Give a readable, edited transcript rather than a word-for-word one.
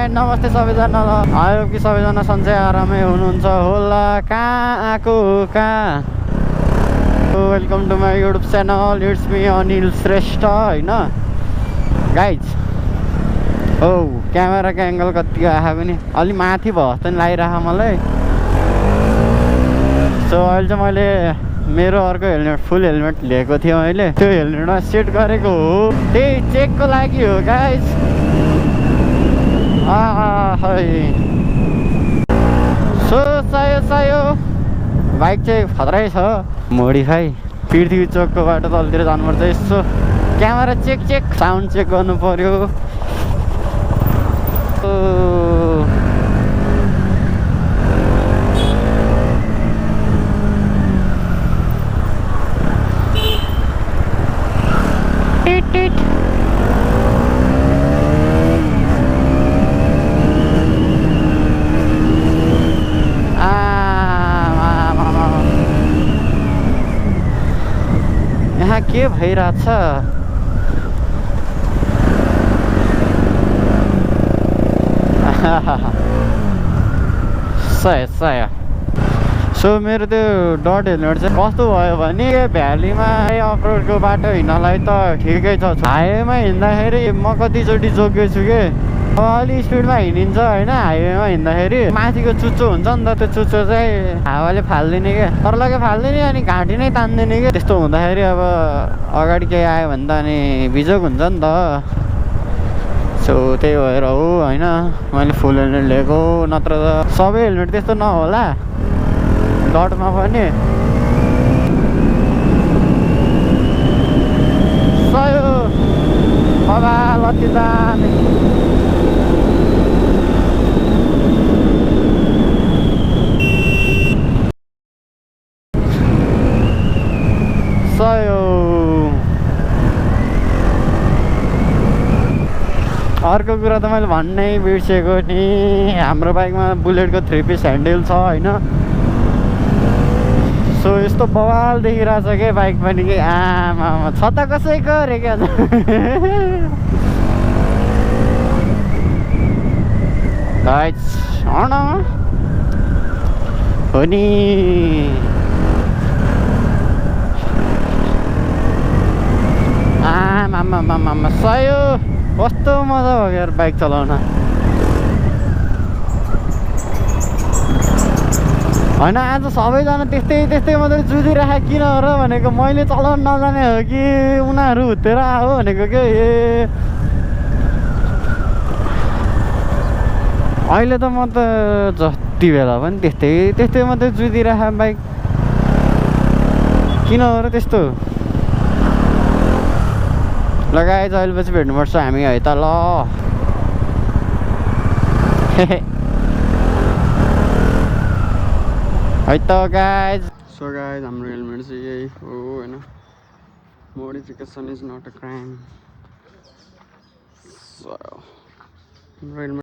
And नमस्ते सबैजनालाई। आयो कि सबैजना सन्चै आरामै हुनुहुन्छ होला। कहाँ आएको कहाँ। Welcome to my YouTube channel, it's me Anil Shrestha होइन गाइज। क्यामेराको एङ्गल कति आएको पनि अलि माथि भयो जस्तो नि लागिरहेको मलाई। सो अहिले चाहिँ मैले मेरो अर्को हेलमेट फुल हेलमेट लिएको थिएँ मैले, त्यो हेलमेटमा सेट गरेको हो, त्यही चेकको लागि हो गाइज। सो सायो बाइक चाहिँ खतरै छ। मोडिफाई पृथ्वी चोकको बाटो तलतिर जानुपर्छ। यसो क्यामेरा चेक साउन्ड चेक गर्नु पर्यो। यहाँ के भइरहेछ? सय सो मेरो त्यो डट हेलमेट चाहिँ कस्तो भयो भने भ्यालीमा अफरोडको बाटो हिँड्नलाई त ठिकै छ। हाइवेमा हिँड्दाखेरि म कतिचोटि जोगिएको छु कि अलि स्पिडमा हिँडिन्छ होइन। हाइवेमा हिँड्दाखेरि माथिको चुच्चो हुन्छ नि त, त्यो चुच्चो चाहिँ हावाले फाल्दिने क्या, तर्लकै फाल्दिने अनि घाँटी नै तान्दिने क्या। त्यस्तो हुँदाखेरि अब अगाडि केही आयो भने त अनि बिजोग हुन्छ नि त। सो त्यही भएर हो होइन मैले फुल हेलमेट लिएको, नत्र त सबै हेलमेट त्यस्तो नहोला डटमा पनि। सयो बाबा लत्ती दामी। सयो अर्को कुरा त मैले भन्नै बिर्सेको नि, हाम्रो बाइकमा बुलेटको 3 पिस ह्यान्डल छ होइन। सो यस्तो बवाल देखिरहेछ क्या बाइक पनि कि आमा छ त कसैको अरे क्या हो नि। आमा सयो कस्तो मजा भयो यार बाइक चलाउन होइन। आज सबैजना त्यस्तै मात्रै जुधिरहेको किन र भनेको मैले चलाउन नजाने हो कि उनीहरू हुत्तेर आयो भनेको के। अहिले त म त जति बेला पनि त्यस्तै मात्रै जुधिरहेको बाइक किन हो र त्यस्तो। लगाएछ अहिले पछि भेट्नुपर्छ हामी है त ल। है त गाइज। सो गाइज हाम्रो हेलमेट चाहिँ यही हो होइन। Modification is not a crime. So हाम्रो हेलमेट